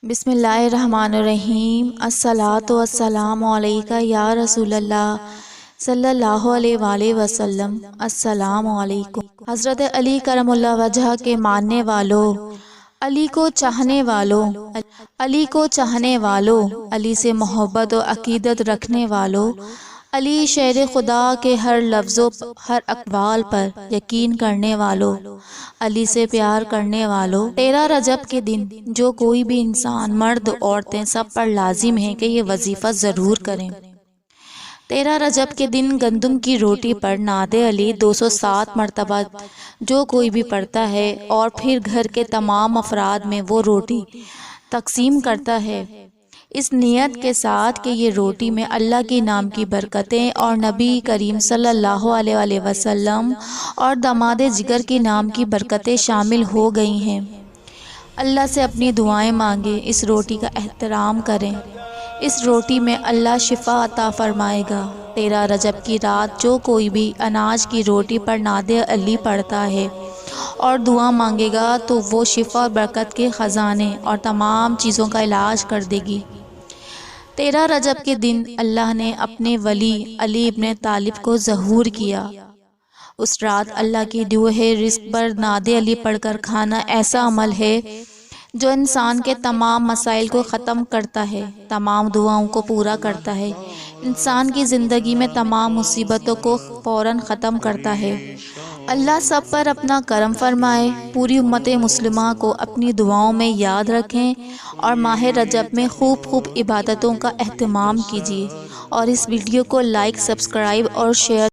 بسم اللہ الرحمن الرحیم۔ الصلاۃ والسلام علیکہ یا رسول اللہ صلی اللہ علیہ وآلہ وسلم۔ السلام علیکم۔ حضرت علی کرم اللہ وجہ کے ماننے والوں، علی کو چاہنے والوں، علی کو چاہنے والوں، علی سے محبت و عقیدت رکھنے والوں، علی شیر خدا کے ہر لفظ و ہر اقوال پر یقین کرنے والوں، علی سے پیار کرنے والوں، 13 رجب کے دن جو کوئی بھی انسان، مرد عورتیں سب پر لازم ہے کہ یہ وظیفہ ضرور کریں۔ 13 رجب کے دن گندم کی روٹی پر نعت علی 207 مرتبہ جو کوئی بھی پڑھتا ہے اور پھر گھر کے تمام افراد میں وہ روٹی تقسیم کرتا ہے، اس نیت کے ساتھ کہ یہ روٹی میں اللہ کے نام کی برکتیں اور نبی کریم صلی اللہ علیہ وآلہ وسلم اور داماد جگر کے نام کی برکتیں شامل ہو گئی ہیں، اللہ سے اپنی دعائیں مانگیں، اس روٹی کا احترام کریں، اس روٹی میں اللہ شفا عطا فرمائے گا۔ 13 رجب کی رات جو کوئی بھی اناج کی روٹی پر نعت علی پڑھتا ہے اور دعا مانگے گا تو وہ شفا اور برکت کے خزانے اور تمام چیزوں کا علاج کر دے گی۔ 13 رجب کے دن اللہ نے اپنے ولی علی ابن طالب کو ظہور کیا۔ اس رات اللہ کی دیے رزق پر نعت علی پڑھ کر کھانا ایسا عمل ہے جو انسان کے تمام مسائل کو ختم کرتا ہے، تمام دعاؤں کو پورا کرتا ہے، انسان کی زندگی میں تمام مصیبتوں کو فوراً ختم کرتا ہے۔ اللہ سب پر اپنا کرم فرمائے۔ پوری امت مسلمہ کو اپنی دعاؤں میں یاد رکھیں اور ماہ رجب میں خوب عبادتوں کا اہتمام کیجیے، اور اس ویڈیو کو لائک، سبسکرائب اور شیئر